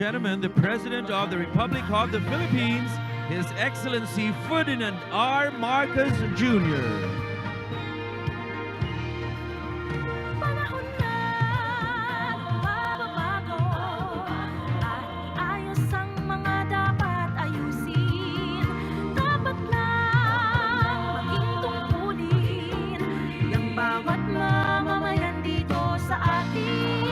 Gentlemen, the President of the Republic of the Philippines, His Excellency Ferdinand R. Marcos Jr. Panahon na magbabago at iayos ang mga dapat ayusin. Dapat lang maging tungkulin ng bawat mamamayan dito sa atin.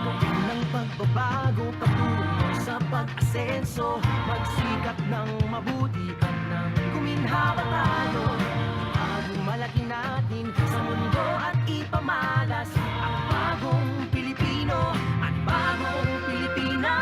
Gawin ng pagbabago patungo sa pag-asenso, magsikap ng mabuti at nang guminhawa tayo. Itagong malaki natin sa mundo at ipamalas ang bagong Pilipino at bagong Pilipinas.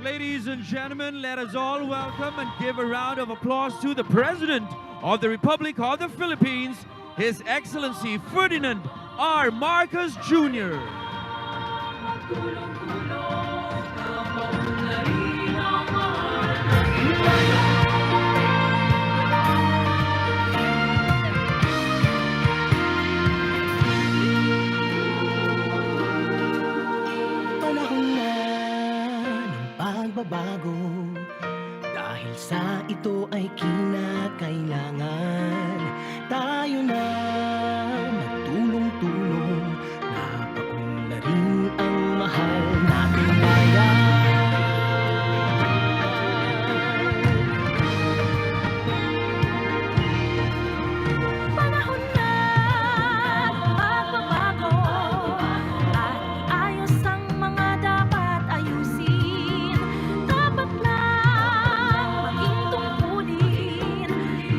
Ladies and gentlemen, let us all welcome and give a round of applause to the President of the Republic of the Philippines, His Excellency Ferdinand R. Marcos Jr. Panahon na ng pagbabago, dahil sa ito ay kinakailangan tayo na magtulong-tulong, napaunlarin ang mahal nating bayan. Panahon na pagbabago at iayos ang mga dapat ayusin. Dapat lang maging tungkulin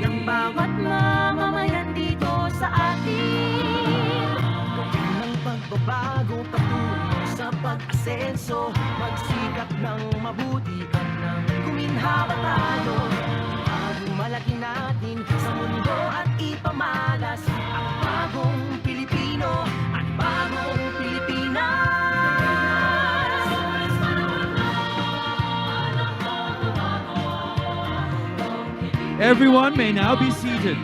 ng bawat mamamayan dito sa atin. Ng pagbabago patungo sa pag-asenso, magsikap ng mabuti at nang guminhawa tayo. Malaki natin sa mundo at ipamalas ang bagong Pilipino at bagong Pilipinas. Everyone may now be seated.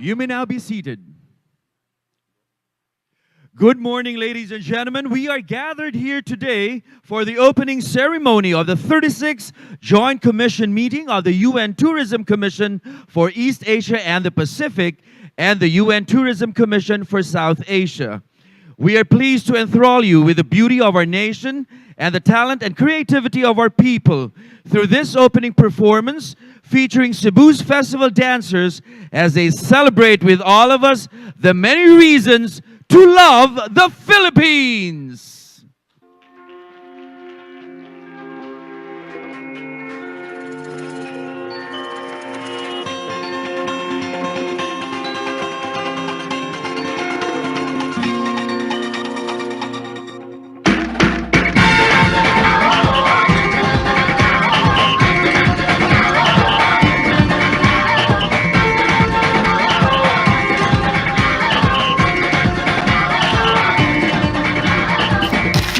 You may now be seated. Good morning, ladies and gentlemen. We are gathered here today for the opening ceremony of the 36th Joint Commission meeting of the UN Tourism Commission for East Asia and the Pacific and the UN Tourism Commission for South Asia. We are pleased to enthrall you with the beauty of our nation and the talent and creativity of our people through this opening performance featuring Cebu's festival dancers as they celebrate with all of us the many reasons to love the Philippines.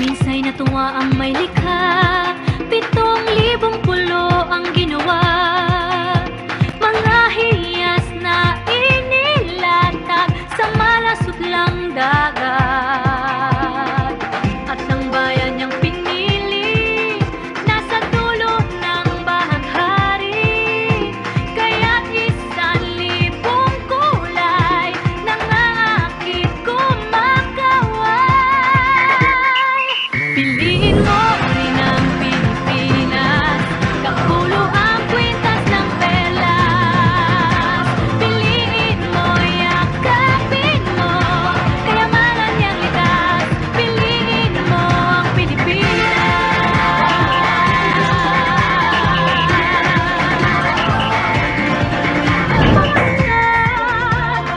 Minsa'y natuwa ang may likha, 7,000 pulo ang ginawa. Mga hiyas na inilatag sa malasutlang dagat. At ang bayan niyang pinili, nasa dulo ng bahaghari. Kaya't 1,000 kulay nangaakit kumakaway. Piliin mo rin ang Pilipinas, kapulo ang kwintas ng perlas. Piliin mo, yakapin mo, kayamanan niyang likas. Piliin mo ang Pilipinas.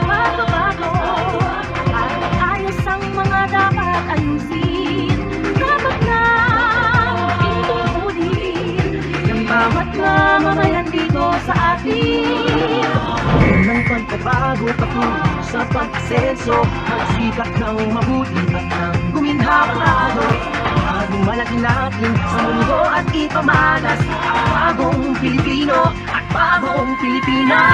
Pagbabago at ayos ang mga dapat ayusin. Dapat lang maging tungkulin ng bawat mamamayan dito sa atin. Ng pagbabago patungo sa pag-asenso, magsikap ng mabuti at nang guminhawa tayo. Bagong malaki natin sa mundo at ipamalas ang bagong Pilipino at bagong Pilipinas.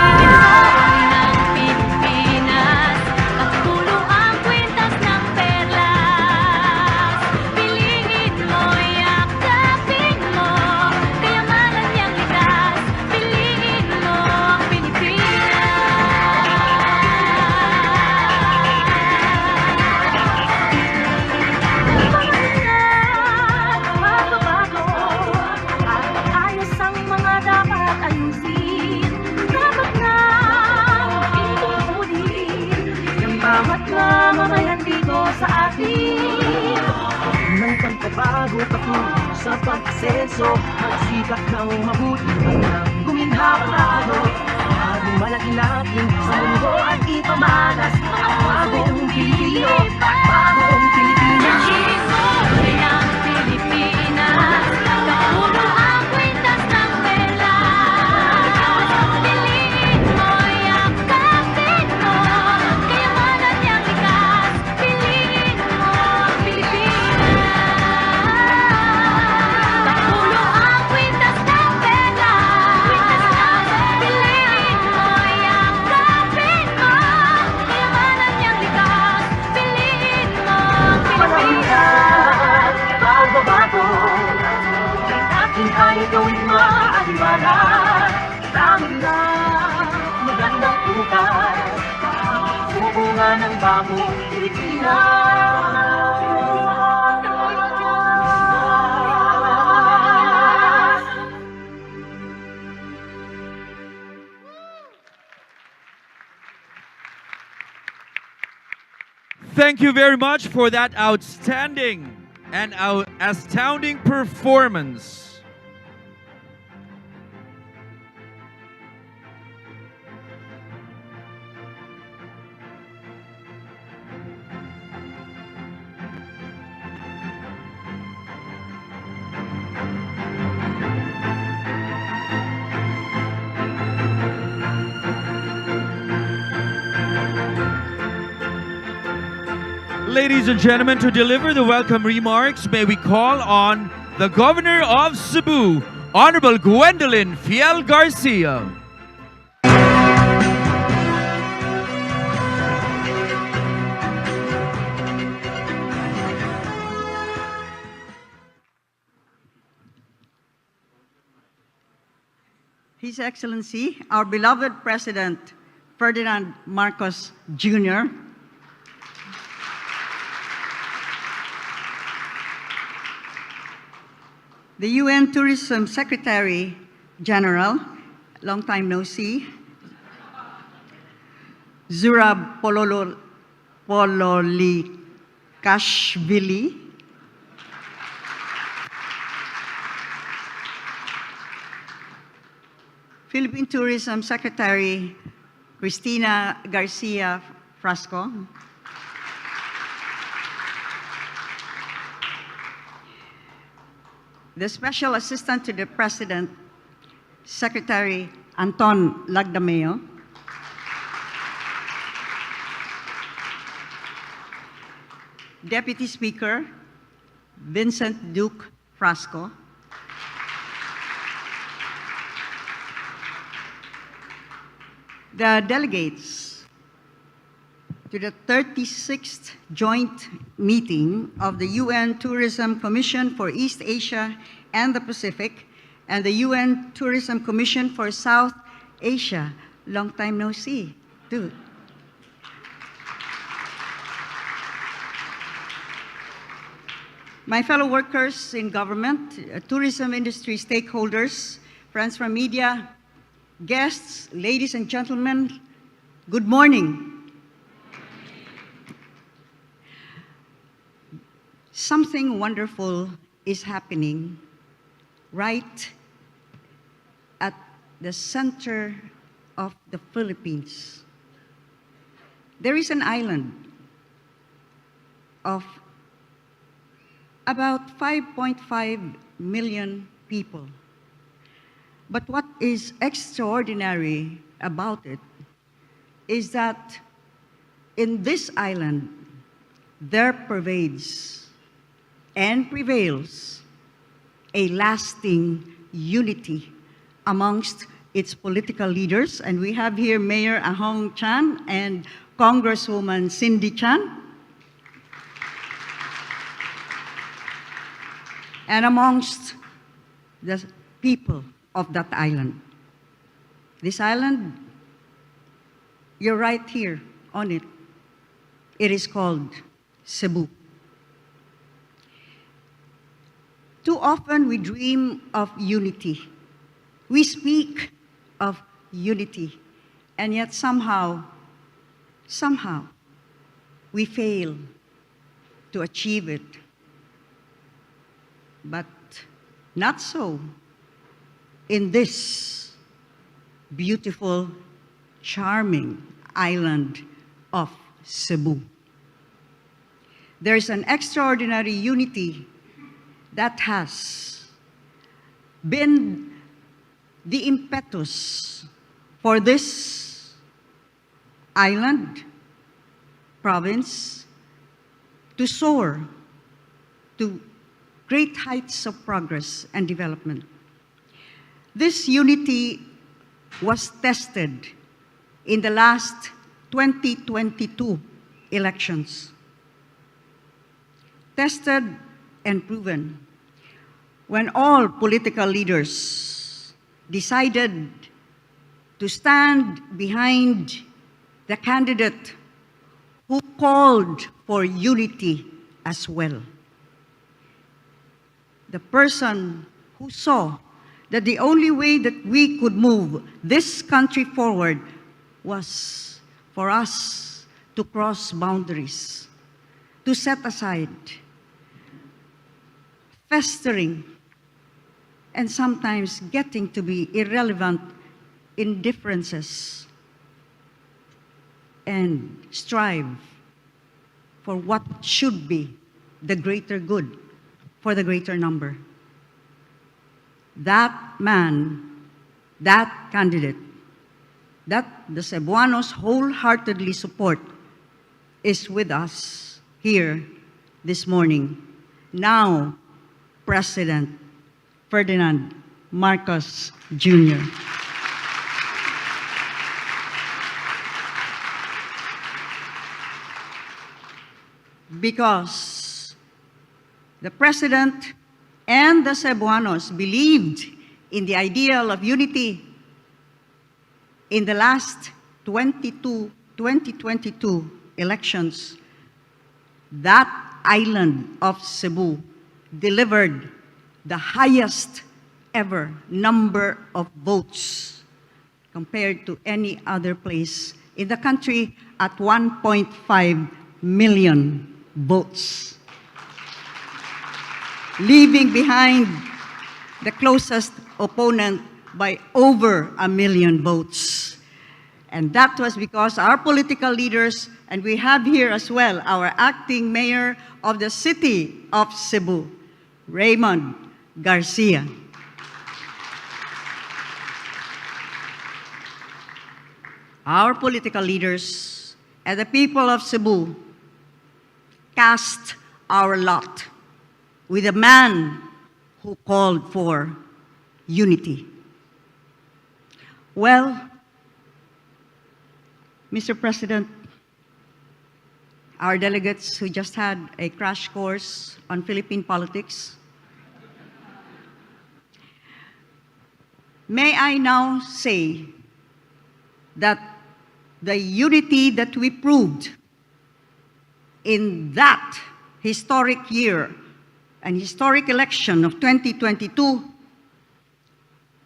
Pilipinas at pulo ang kwintas ng perlas. Piliin mo, yakapin mo, kayamanan niyang likas. Piliin mo ang Pagbabago at ayos ang mga dapat ayusin. Dapat lang maging tungkulin ng bawat mamamayan dito sa atin. Ng pagbabago patungo sa pag-asenso, magsikap ng mabuti at nang guminhawa tayo. Bagong malaki natin sa mundo at ipamalas ang bagong Pilipino at bagong gawin maaliwala. Tanging na magandang bukas, bunga ng bagong Pilipinas. Thank you very much for that outstanding and astounding performance. Ladies and gentlemen, to deliver the welcome remarks, may we call on the Governor of Cebu, Honorable Gwendolyn Fiel Garcia. His Excellency, our beloved President Ferdinand Marcos Jr., the UN Tourism Secretary General, long time no see, Zurab Pololikashvili, Philippine Tourism Secretary Cristina Garcia Frasco, the Special Assistant to the President, Secretary Anton Lagdameo, Deputy Speaker Vincent Duke Frasco, the delegates to the 36th joint meeting of the UN Tourism Commission for East Asia and the Pacific and the UN Tourism Commission for South Asia. Long time no see, too. My fellow workers in government, tourism industry stakeholders, friends from media, guests, ladies and gentlemen, good morning. Something wonderful is happening right at the center of the Philippines. There is an island of about 5.5 million people. But what is extraordinary about it is that in this island, there pervades and prevails a lasting unity amongst its political leaders. And we have here Mayor Ahong Chan and Congresswoman Cindy Chan. And amongst the people of that island. This island, you're right here on it. It is called Cebu. Too often we dream of unity. We speak of unity, and yet somehow, we fail to achieve it. But not so in this beautiful, charming island of Cebu. There's an extraordinary unity that has been the impetus for this island, province, to soar to great heights of progress and development. This unity was tested in the last 2022 elections. Tested and proven when all political leaders decided to stand behind the candidate who called for unity as well. The person who saw that the only way that we could move this country forward was for us to cross boundaries, to set aside festering and sometimes getting to be irrelevant indifferences and strive for what should be the greater good for the greater number. That man, that candidate, that the Cebuanos wholeheartedly support is with us here this morning. Now, President Ferdinand Marcos Jr. Because the President and the Cebuanos believed in the ideal of unity in the last 2022 elections, that island of Cebu delivered the highest ever number of votes compared to any other place in the country at 1.5 million votes, leaving behind the closest opponent by over 1 million votes. And that was because our political leaders, and we have here as well our acting mayor of the city of Cebu, Raymond Garcia. Our political leaders and the people of Cebu cast our lot with a man who called for unity. Well, Mr. President, our delegates who just had a crash course on Philippine politics, may I now say that the unity that we proved in that historic year and historic election of 2022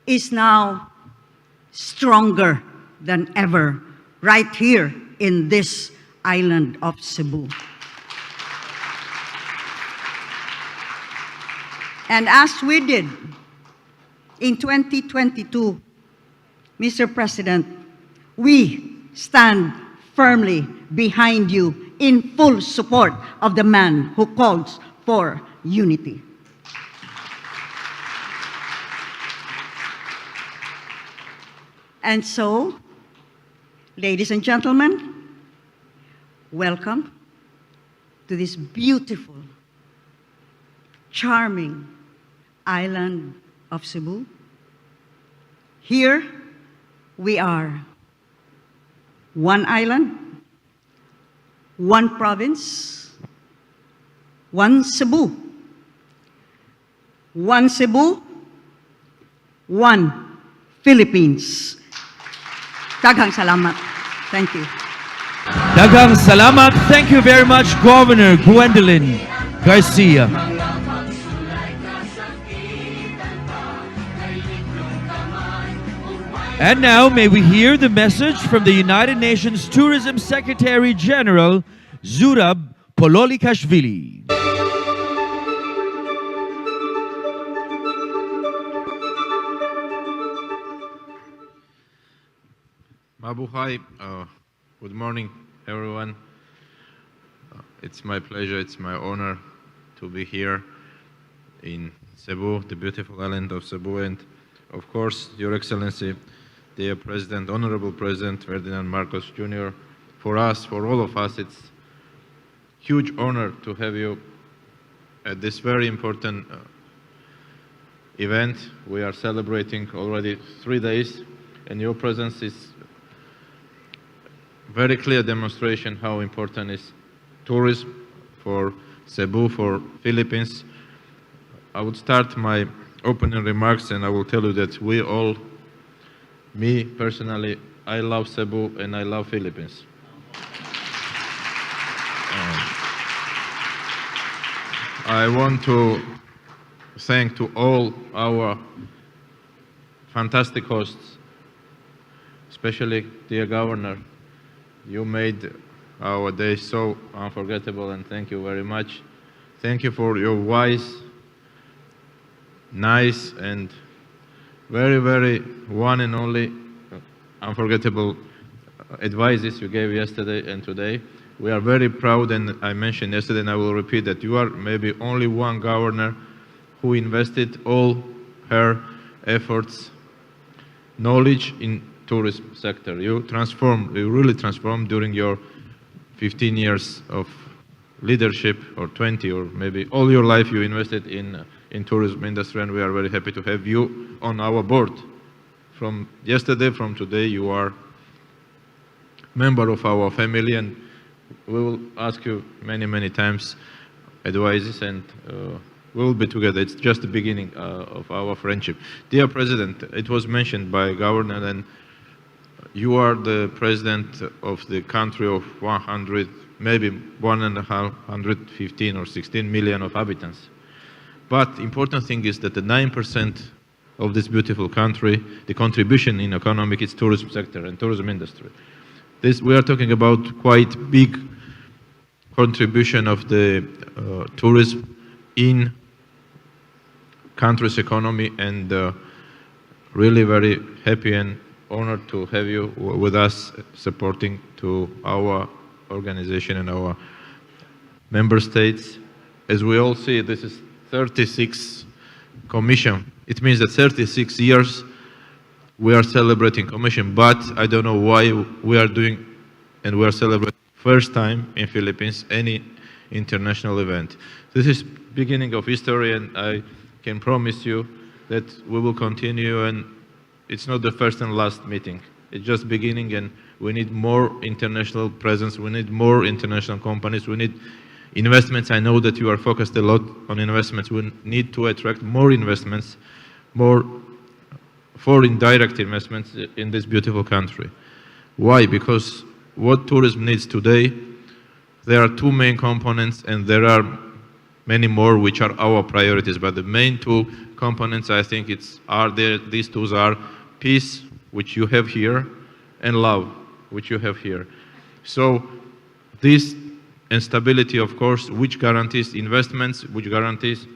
is now stronger than ever right here in this island of Cebu. And as we did in 2022, Mr. President, we stand firmly behind you in full support of the man who calls for unity. And so, ladies and gentlemen, welcome to this beautiful, charming island of Cebu. Here we are, one island, one province, one Cebu. One Cebu, one Philippines. Daghang salamat. Thank you. Daghang salamat. Thank you very much, Governor Gwendolyn Garcia. And now, may we hear the message from the United Nations Tourism Secretary General, Zurab Pololikashvili. Mabuhay. Good morning, everyone. It's my pleasure, it's my honor to be here in Cebu, the beautiful island of Cebu, and of course, Your Excellency, dear President, Honorable President Ferdinand Marcos Jr., for us, for all of us, it's huge honor to have you at this very important event. We are celebrating already 3 days, and your presence is very clear demonstration how important is tourism for Cebu, for Philippines. I would start my opening remarks and I will tell you that we all, me personally, I love Cebu and I love Philippines. I want to thank to all our fantastic hosts, especially dear Governor. You made our day so unforgettable, and thank you very much. Thank you for your wise, nice, and very, very one and only unforgettable advices you gave yesterday and today. We are very proud, and I mentioned yesterday, and I will repeat that you are maybe only one governor who invested all her efforts, knowledge in tourism sector. You really transformed during your 15 years of leadership, or 20, or maybe all your life you invested in tourism industry, and we are very happy to have you on our board. From yesterday, from today, you are member of our family, and we will ask you many, many times advices, and we will be together. It's just the beginning of our friendship. Dear President, it was mentioned by Governor, and you are the president of the country of 100, maybe 115 or 16 million of inhabitants. But the important thing is that the 9% of this beautiful country, the contribution in economic is tourism sector and tourism industry. We are talking about quite big contribution of the tourism in country's economy, and really very happy and honored to have you with us, supporting to our organization and our member states. As we all see, this is 36 commission. It means that 36 years we are celebrating commission, but I don't know why we are doing, and we are celebrating first time in Philippines any international event. This is beginning of history, and I can promise you that we will continue, and it's not the first and last meeting. It's just beginning, and we need more international presence. We need more international companies. We need investments. I know that you are focused a lot on investments. We need to attract more investments, more foreign direct investments in this beautiful country. Why? Because what tourism needs today, there are two main components, and there are many more which are our priorities. But the main two components, I think, these two are peace, which you have here, and love, which you have here. So this and stability, of course, which guarantees investments, which guarantees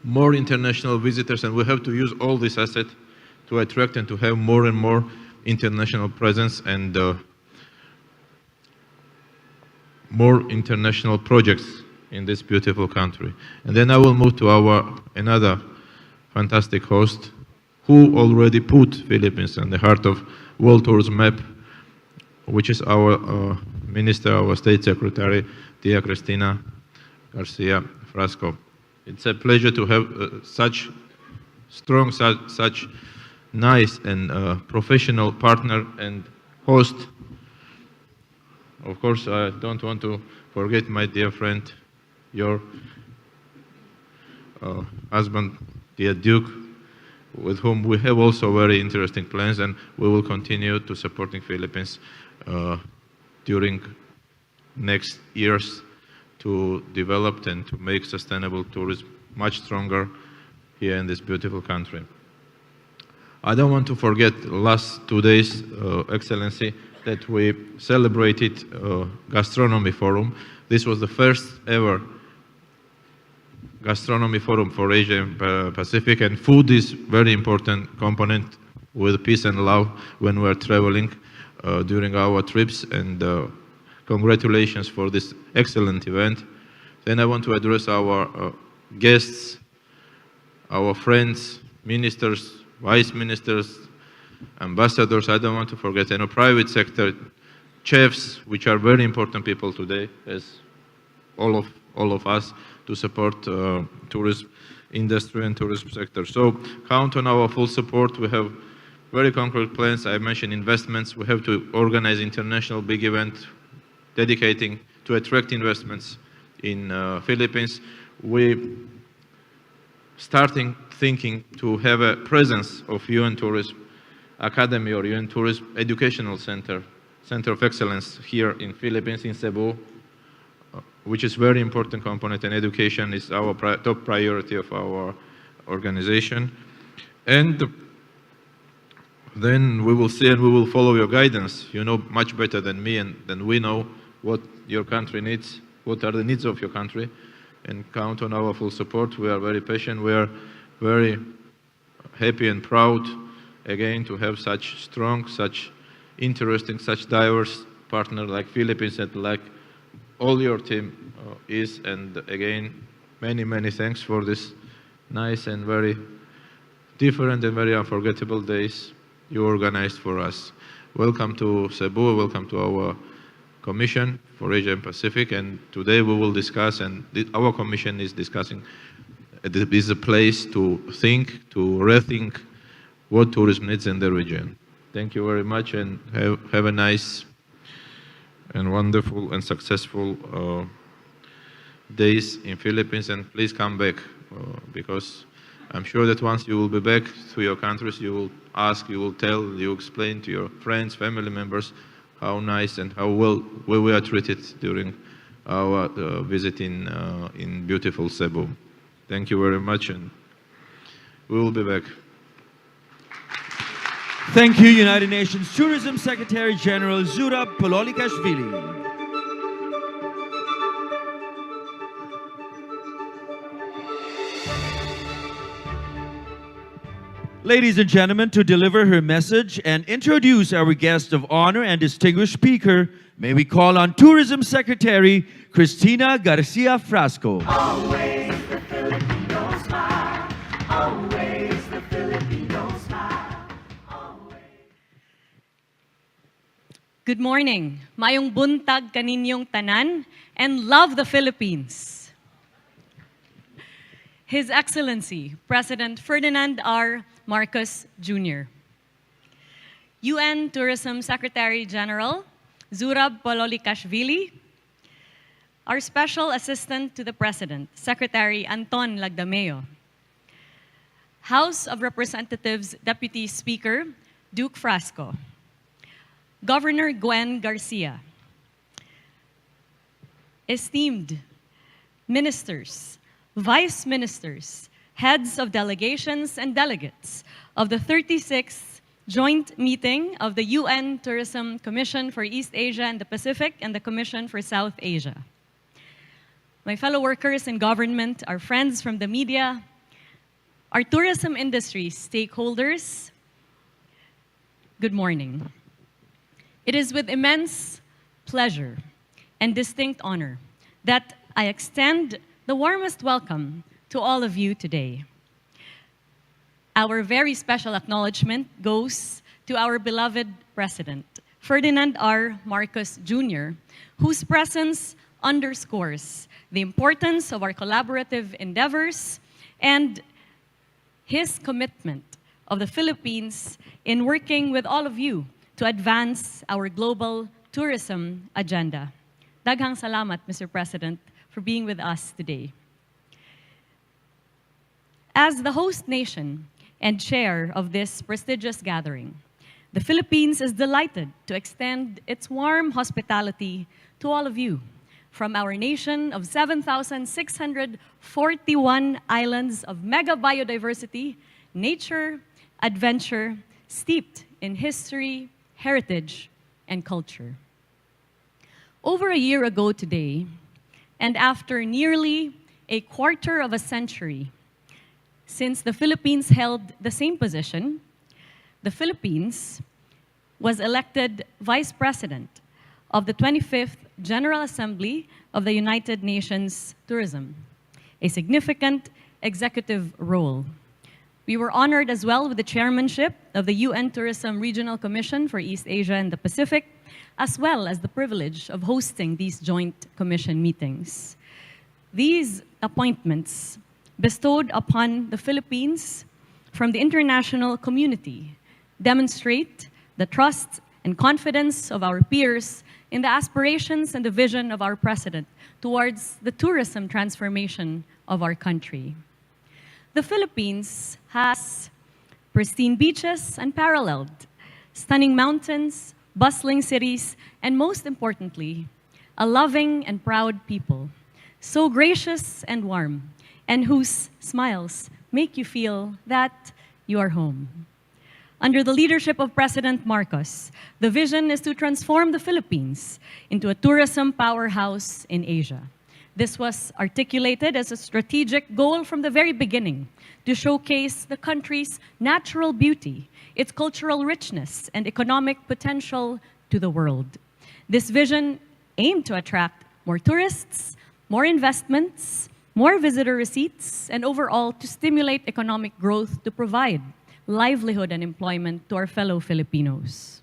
more international visitors, and we have to use all this asset to attract and to have more and more international presence and more international projects in this beautiful country. And then I will move to another fantastic host who already put Philippines in the heart of World Tourism Map, which is our minister, our state secretary, Tia Cristina Garcia Frasco. It's a pleasure to have such strong, such nice and professional partner and host. Of course, I don't want to forget my dear friend, your husband, dear Duke, with whom we have also very interesting plans, and we will continue to supporting Philippines during next years to develop and to make sustainable tourism much stronger here in this beautiful country. I don't want to forget last 2 days, Excellency, that we celebrated Gastronomy Forum. This was the first ever Gastronomy Forum for Asia and Pacific, and food is very important component with peace and love when we are traveling during our trips, and congratulations for this excellent event. Then I want to address our guests, our friends, ministers, vice ministers, ambassadors. I don't want to forget any private sector, chefs, which are very important people today, as all of us, to support tourism industry and tourism sector. So count on our full support. We have very concrete plans. I mentioned investments. We have to organize international big event dedicating to attract investments in Philippines. We starting thinking to have a presence of UN Tourism Academy or UN Tourism Educational Center of Excellence here in Philippines, in Cebu, which is very important component, and education is our top priority of our organization. And then we will see and we will follow your guidance. You know much better than me and than we know what your country needs, what are the needs of your country, and count on our full support. We are very patient. We are very happy and proud again to have such strong, such interesting, such diverse partner like Philippines and like all your team is. And again, many, many thanks for this nice and very different and very unforgettable days you organized for us. Welcome to Cebu, welcome to our Commission for Asia and Pacific, and today we will discuss, and our Commission is discussing, this is a place to think, to rethink what tourism needs in the region. Thank you very much, and have a nice and wonderful and successful days in Philippines, and please come back because I'm sure that once you will be back to your countries, you will ask, you will tell, you explain to your friends, family members how nice and how well we are treated during our visit in beautiful Cebu. Thank you very much, and we will be back. Thank you, United Nations Tourism Secretary General Zurab Pololikashvili. Ladies and gentlemen, to deliver her message and introduce our guest of honor and distinguished speaker, may we call on Tourism Secretary Cristina Garcia Frasco. Always the Filipino smile. Always the Filipino smile. Always. Good morning. Mayong buntag kaninyong tanan and love the Philippines. His Excellency, President Ferdinand R. Marcos Jr. UN Tourism Secretary General Zurab Pololikashvili, our Special Assistant to the President, Secretary Anton Lagdameo, House of Representatives Deputy Speaker Duke Frasco, Governor Gwen Garcia, esteemed ministers, vice ministers, heads of delegations and delegates of the 36th Joint Meeting of the UN Tourism Commission for East Asia and the Pacific and the Commission for South Asia. My fellow workers in government, our friends from the media, our tourism industry stakeholders, good morning. It is with immense pleasure and distinct honor that I extend the warmest welcome to all of you today. Our very special acknowledgement goes to our beloved President, Ferdinand R. Marcos Jr., whose presence underscores the importance of our collaborative endeavors and his commitment of the Philippines in working with all of you to advance our global tourism agenda. Daghang salamat, Mr. President, for being with us today. As the host nation and chair of this prestigious gathering, the Philippines is delighted to extend its warm hospitality to all of you from our nation of 7,641 islands of mega biodiversity, nature, adventure, steeped in history, heritage, and culture. Over a year ago today, and after nearly a quarter of a century since the Philippines held the same position, the Philippines was elected Vice President of the 25th General Assembly of the United Nations Tourism, a significant executive role. We were honored as well with the chairmanship of the UN Tourism Regional Commission for East Asia and the Pacific, as well as the privilege of hosting these joint commission meetings. These appointments bestowed upon the Philippines from the international community demonstrate the trust and confidence of our peers in the aspirations and the vision of our President towards the tourism transformation of our country. The Philippines has pristine beaches unparalleled, stunning mountains, bustling cities, and most importantly, a loving and proud people, so gracious and warm, and whose smiles make you feel that you are home. Under the leadership of President Marcos, the vision is to transform the Philippines into a tourism powerhouse in Asia. This was articulated as a strategic goal from the very beginning to showcase the country's natural beauty, its cultural richness, and economic potential to the world. This vision aimed to attract more tourists, more investments, more visitor receipts, and overall to stimulate economic growth to provide livelihood and employment to our fellow Filipinos.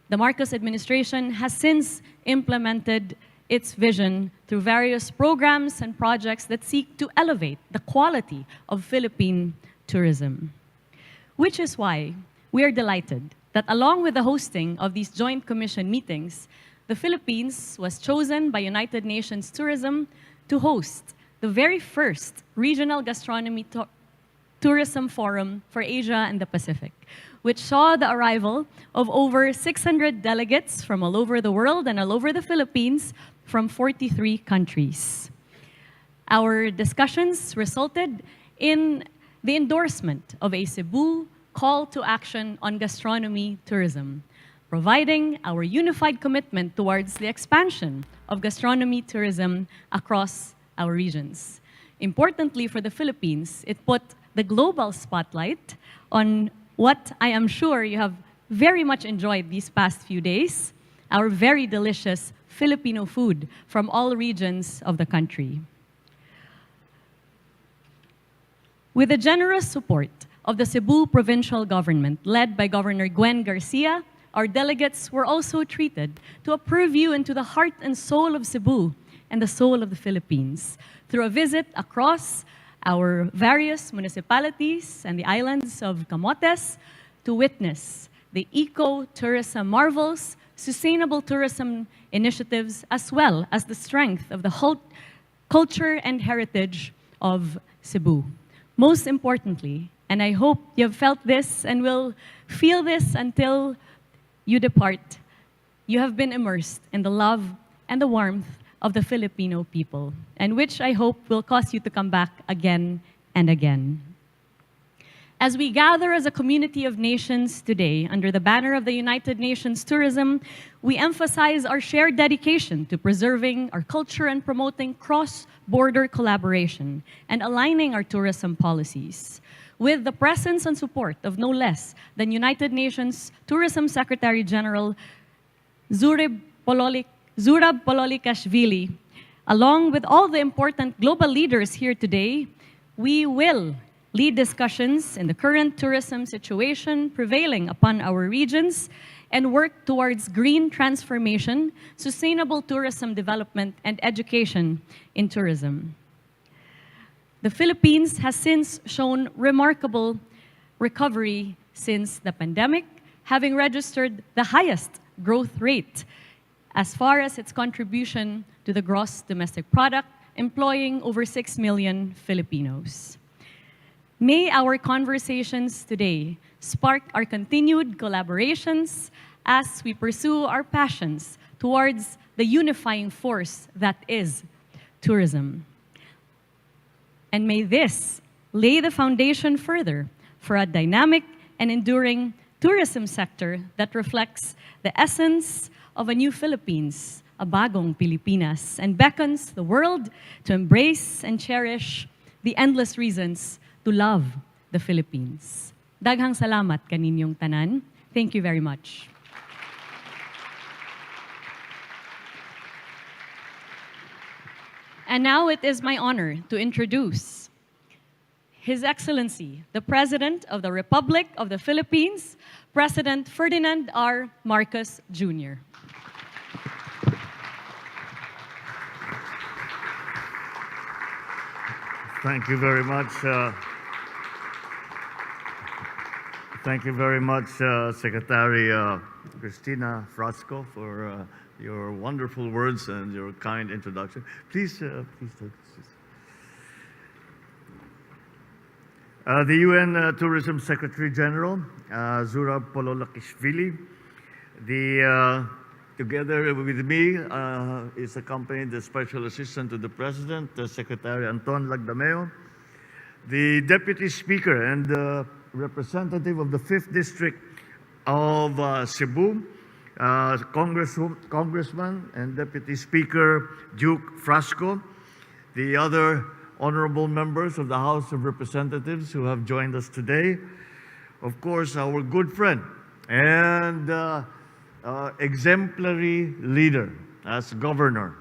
The Marcos administration has since implemented its vision through various programs and projects that seek to elevate the quality of Philippine tourism. Which is why we are delighted that along with the hosting of these Joint Commission meetings, the Philippines was chosen by United Nations Tourism to host the very first regional gastronomy tourism forum for Asia and the Pacific, which saw the arrival of over 600 delegates from all over the world and all over the Philippines from 43 countries. Our discussions resulted in the endorsement of a Cebu call to action on gastronomy tourism, providing our unified commitment towards the expansion of gastronomy tourism across our regions. Importantly for the Philippines, it put the global spotlight on what I am sure you have very much enjoyed these past few days, our very delicious Filipino food from all regions of the country. With the generous support of the Cebu provincial government, led by Governor Gwen Garcia, our delegates were also treated to a purview into the heart and soul of Cebu and the soul of the Philippines through a visit across our various municipalities and the islands of Camotes to witness the eco-tourism marvels, sustainable tourism initiatives, as well as the strength of the whole culture and heritage of Cebu. Most importantly, and I hope you have felt this and will feel this until you depart, you have been immersed in the love and the warmth of the Filipino people, and which I hope will cause you to come back again and again. As we gather as a community of nations today under the banner of the United Nations Tourism, we emphasize our shared dedication to preserving our culture and promoting cross-border collaboration and aligning our tourism policies. With the presence and support of no less than United Nations Tourism Secretary General Zurab Pololikashvili, along with all the important global leaders here today, we will lead discussions in the current tourism situation prevailing upon our regions and work towards green transformation, sustainable tourism development, and education in tourism. The Philippines has since shown remarkable recovery since the pandemic, having registered the highest growth rate as far as its contribution to the gross domestic product, employing over 6 million Filipinos. May our conversations today spark our continued collaborations as we pursue our passions towards the unifying force that is tourism. And may this lay the foundation further for a dynamic and enduring tourism sector that reflects the essence of a new Philippines, a bagong Pilipinas, and beckons the world to embrace and cherish the endless reasons to love the Philippines. Daghang salamat kaninyong tanan. Thank you very much. And now it is my honor to introduce His Excellency, the President of the Republic of the Philippines, President Ferdinand R. Marcos Jr. Thank you very much. Thank you very much, Secretary Cristina Frasco, for your wonderful words and your kind introduction. Please take this. The UN Tourism Secretary General, Zurab Pololakishvili. Together with me is accompanied the Special Assistant to the President, Secretary Anton Lagdameo, the Deputy Speaker and representative of the 5th District of Cebu, Congressman and Deputy Speaker Duke Frasco, the other honorable members of the House of Representatives who have joined us today, of course, our good friend and exemplary leader as governor,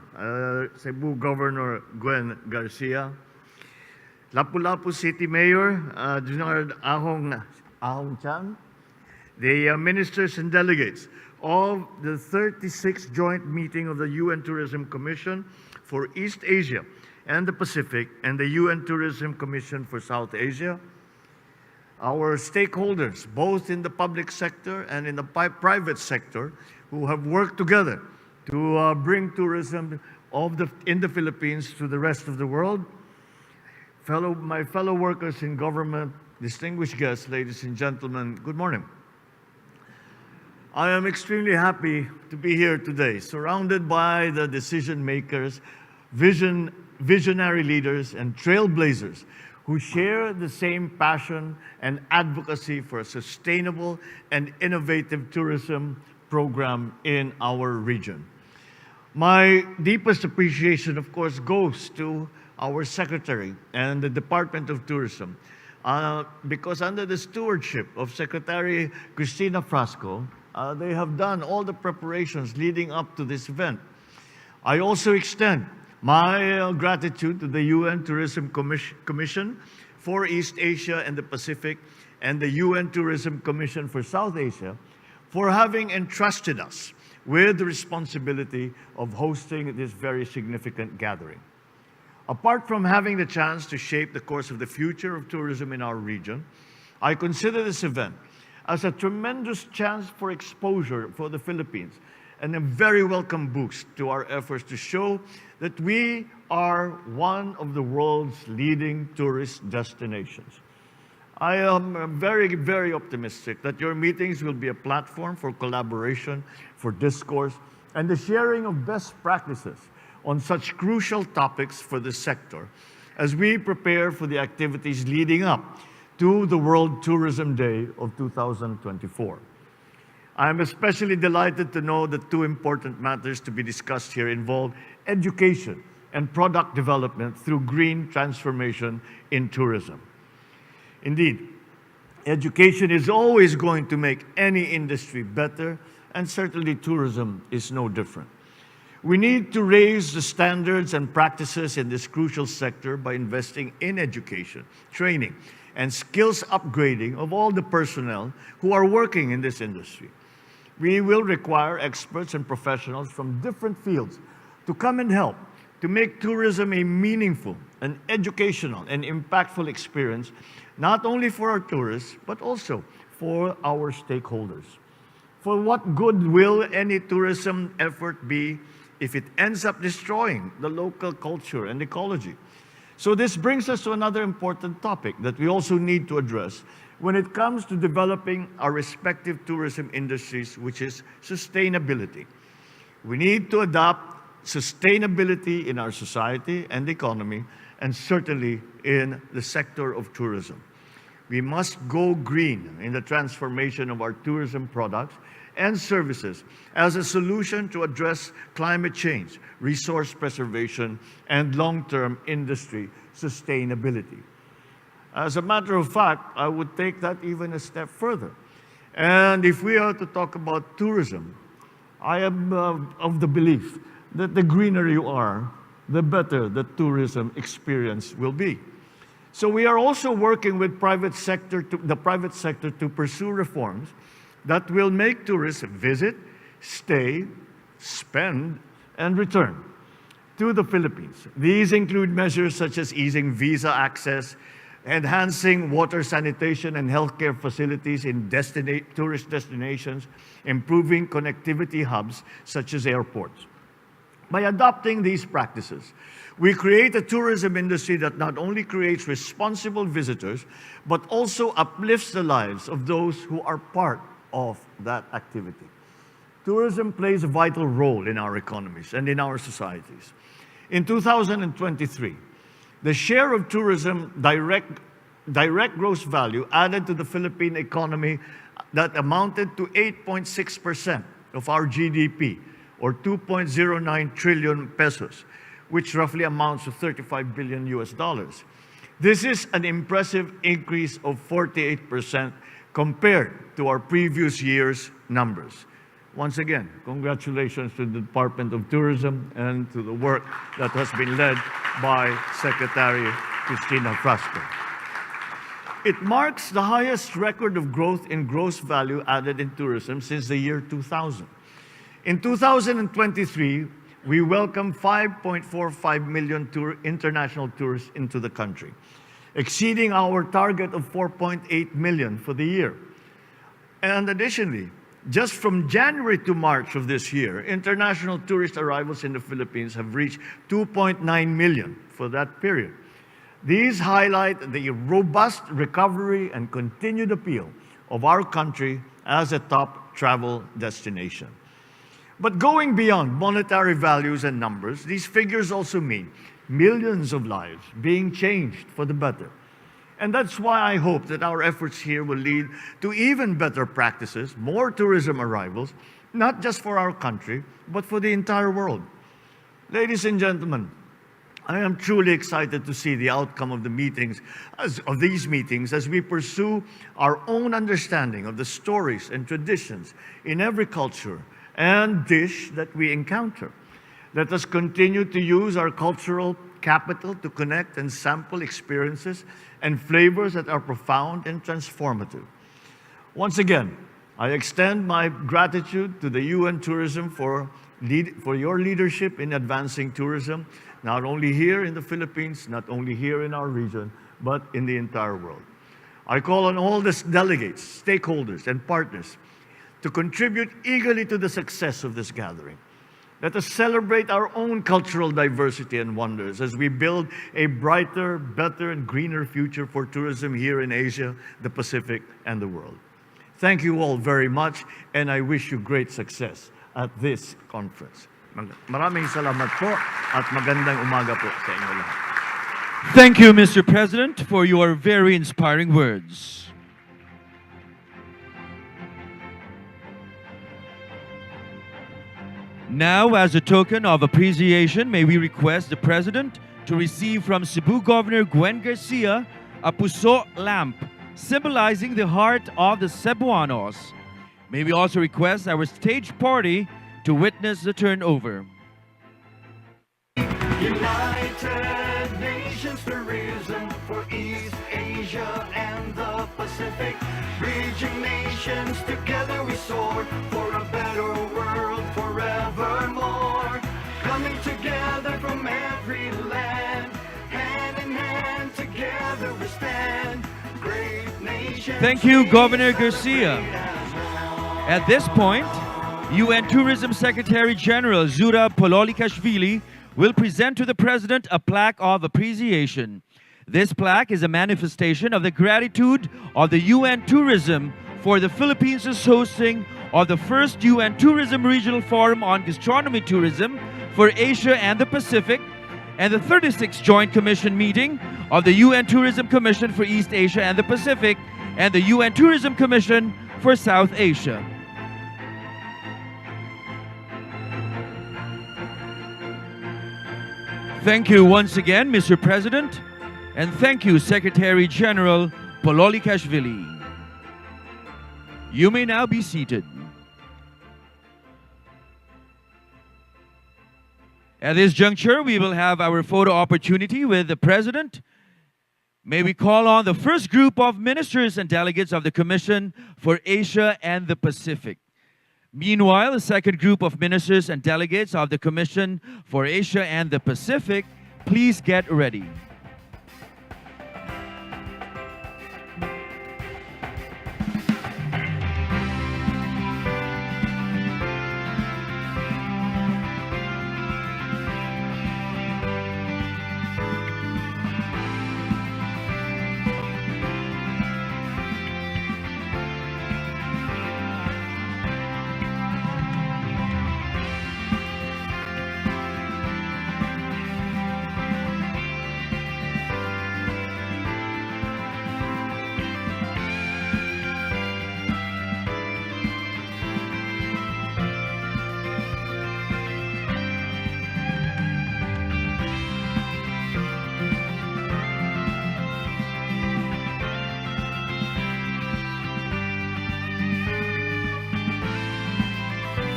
Cebu Governor Gwen Garcia, Lapu-Lapu City Mayor Junard Ahong Chan, the ministers and delegates of the 36th Joint Meeting of the UN Tourism Commission for East Asia and the Pacific and the UN Tourism Commission for South Asia, our stakeholders, both in the public sector and in the private sector, who have worked together to bring tourism in the Philippines to the rest of the world, my fellow workers in government, distinguished guests, ladies and gentlemen, good morning. I am extremely happy to be here today, surrounded by the decision makers, visionary leaders, and trailblazers who share the same passion and advocacy for a sustainable and innovative tourism program in our region. My deepest appreciation, of course, goes to our Secretary and the Department of Tourism, because under the stewardship of Secretary Cristina Frasco, they have done all the preparations leading up to this event. I also extend my gratitude to the UN Tourism Commission for East Asia and the Pacific and the UN Tourism Commission for South Asia for having entrusted us with the responsibility of hosting this very significant gathering. Apart from having the chance to shape the course of the future of tourism in our region, I consider this event as a tremendous chance for exposure for the Philippines and a very welcome boost to our efforts to show that we are one of the world's leading tourist destinations. I am very, very optimistic that your meetings will be a platform for collaboration, for discourse, and the sharing of best practices on such crucial topics for the sector as we prepare for the activities leading up to the World Tourism Day of 2024. I am especially delighted to know that two important matters to be discussed here involve education and product development through green transformation in tourism. Indeed, education is always going to make any industry better, and certainly tourism is no different. We need to raise the standards and practices in this crucial sector by investing in education, training, and skills upgrading of all the personnel who are working in this industry. We will require experts and professionals from different fields to come and help to make tourism a meaningful and educational and impactful experience, not only for our tourists, but also for our stakeholders. For what good will any tourism effort be if it ends up destroying the local culture and ecology? So this brings us to another important topic that we also need to address when it comes to developing our respective tourism industries, which is sustainability. We need to adopt sustainability in our society and economy, and certainly in the sector of tourism. We must go green in the transformation of our tourism products and services as a solution to address climate change, resource preservation, and long-term industry sustainability. As a matter of fact, I would take that even a step further. And if we are to talk about tourism, I am of the belief that the greener you are, the better the tourism experience will be. So we are also working with the private sector to pursue reforms that will make tourists visit, stay, spend, and return to the Philippines. These include measures such as easing visa access, enhancing water sanitation and healthcare facilities in tourist destinations, improving connectivity hubs such as airports. By adopting these practices, we create a tourism industry that not only creates responsible visitors, but also uplifts the lives of those who are part of that activity. Tourism plays a vital role in our economies and in our societies. In 2023, the share of tourism direct gross value added to the Philippine economy that amounted to 8.6% of our GDP, or 2.09 trillion pesos, which roughly amounts to 35 billion US dollars. This is an impressive increase of 48% compared to our previous year's numbers. Once again, congratulations to the Department of Tourism and to the work that has been led by Secretary Cristina Frasco. It marks the highest record of growth in gross value added in tourism since the year 2000. In 2023, we welcomed 5.45 million international tourists into the country, exceeding our target of 4.8 million for the year. And additionally, just from January to March of this year, international tourist arrivals in the Philippines have reached 2.9 million for that period. These highlight the robust recovery and continued appeal of our country as a top travel destination. But going beyond monetary values and numbers, these figures also mean millions of lives being changed for the better. And that's why I hope that our efforts here will lead to even better practices, more tourism arrivals, not just for our country, but for the entire world. Ladies and gentlemen, I am truly excited to see the outcome of these meetings as we pursue our own understanding of the stories and traditions in every culture and dish that we encounter. Let us continue to use our cultural capital to connect and sample experiences and flavors that are profound and transformative. Once again, I extend my gratitude to the UN Tourism for your leadership in advancing tourism, not only here in the Philippines, not only here in our region, but in the entire world. I call on all the delegates, stakeholders, and partners to contribute eagerly to the success of this gathering. Let us celebrate our own cultural diversity and wonders as we build a brighter, better, and greener future for tourism here in Asia, the Pacific, and the world. Thank you all very much, and I wish you great success at this conference. Maraming salamat po at magandang umaga po sa inyo lahat. Thank you, Mr. President, for your very inspiring words. Now, as a token of appreciation, may we request the President to receive from Cebu Governor Gwen Garcia a puso lamp, symbolizing the heart of the Cebuanos. May we also request our stage party to witness the turnover. United Nations Tourism for East Asia and the Pacific. Bridging nations, together we soar for a better world forevermore. Coming together from every land, hand in hand, together we stand. Great nations. Thank you, Governor Garcia. At this point, UN Tourism Secretary General Zura Pololikashvili will present to the President a plaque of appreciation. This plaque is a manifestation of the gratitude of the UN Tourism for the Philippines' hosting of the first UN Tourism Regional Forum on Gastronomy Tourism for Asia and the Pacific, and the 36th Joint Commission meeting of the UN Tourism Commission for East Asia and the Pacific and the UN Tourism Commission for South Asia. Thank you once again, Mr. President, and thank you, Secretary General Pololikashvili. You may now be seated. At this juncture, we will have our photo opportunity with the President. May we call on the first group of ministers and delegates of the Commission for Asia and the Pacific. Meanwhile, the second group of ministers and delegates of the Commission for Asia and the Pacific, please get ready.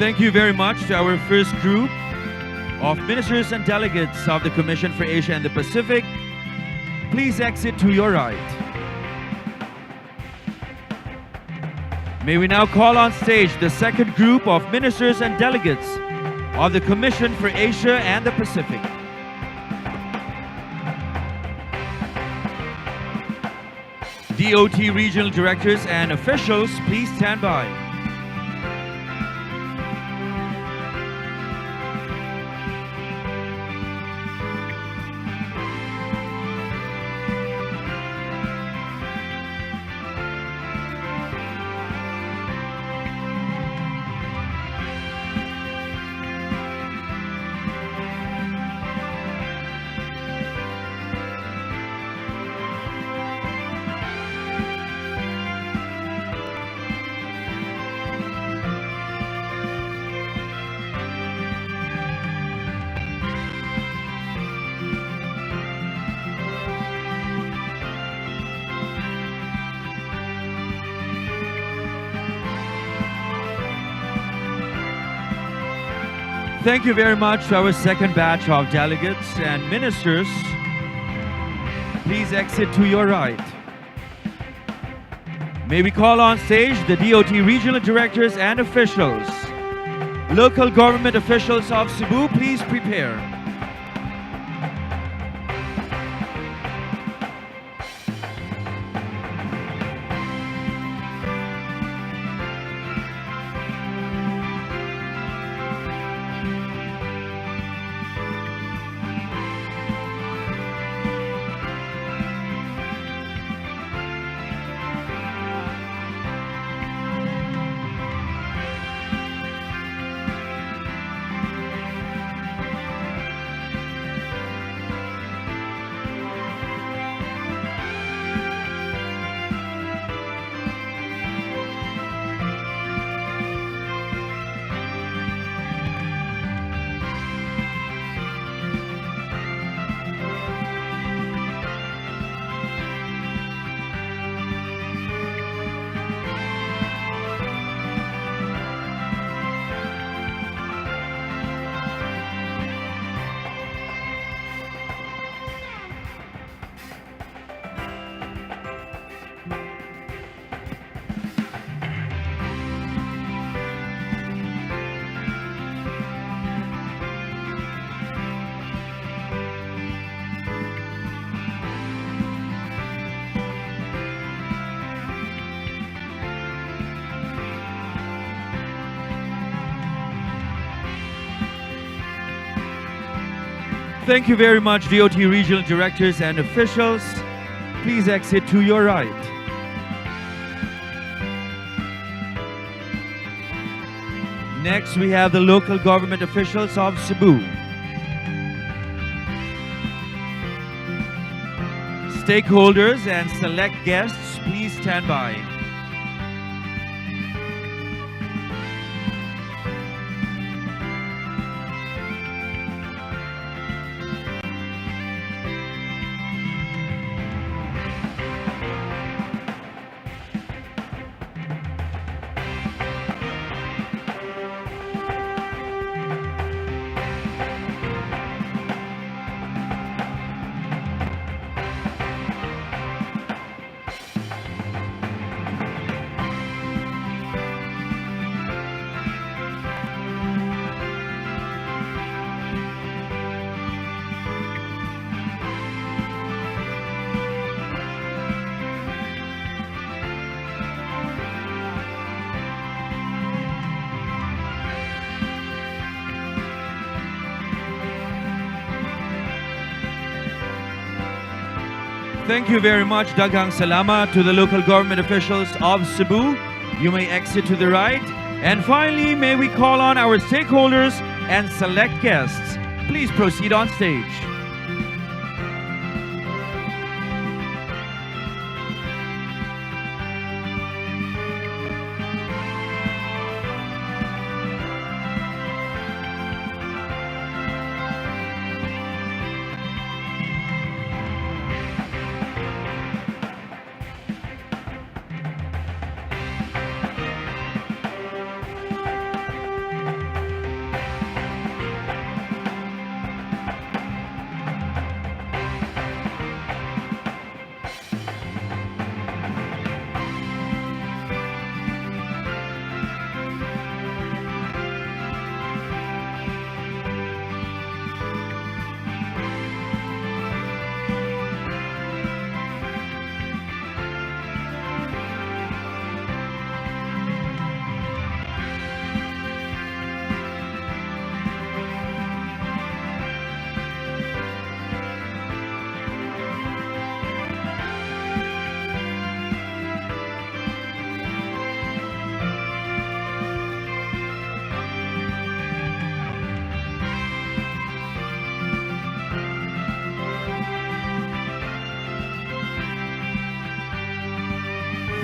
Thank you very much to our first group of ministers and delegates of the Commission for Asia and the Pacific. Please exit to your right. May we now call on stage the second group of ministers and delegates of the Commission for Asia and the Pacific. DOT regional directors and officials, please stand by. Thank you very much to our second batch of delegates and ministers. Please exit to your right. May we call on stage the DOT regional directors and officials. Local government officials of Cebu, please prepare. Thank you very much, DOT regional directors and officials. Please exit to your right. Next, we have the local government officials of Cebu. Stakeholders and select guests, please stand by. Thank you very much, Daghang Salama, to the local government officials of Cebu. You may exit to the right. And finally, may we call on our stakeholders and select guests. Please proceed on stage.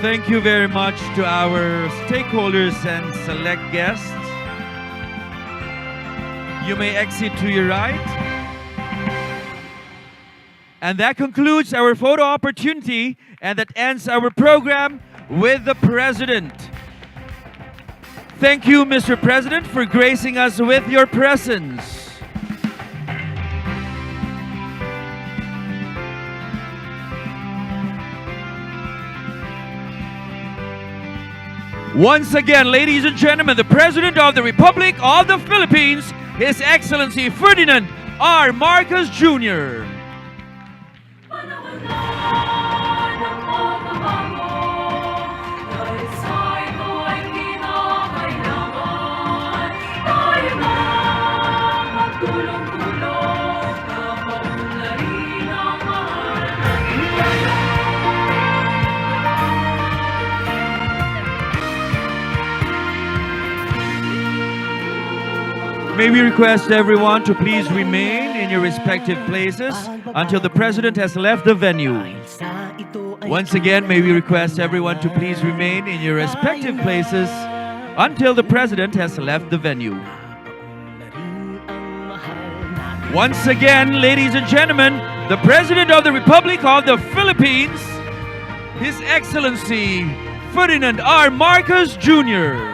Thank you very much to our stakeholders and select guests. You may exit to your right. And that concludes our photo opportunity, and that ends our program with the President. Thank you, Mr. President, for gracing us with your presence. Once again, ladies and gentlemen, the President of the Republic of the Philippines, His Excellency Ferdinand R. Marcos Jr. May we request everyone to please remain in your respective places until the President has left the venue. Once again, may we request everyone to please remain in your respective places until the President has left the venue. Once again, ladies and gentlemen, the President of the Republic of the Philippines, His Excellency Ferdinand R. Marcos Jr.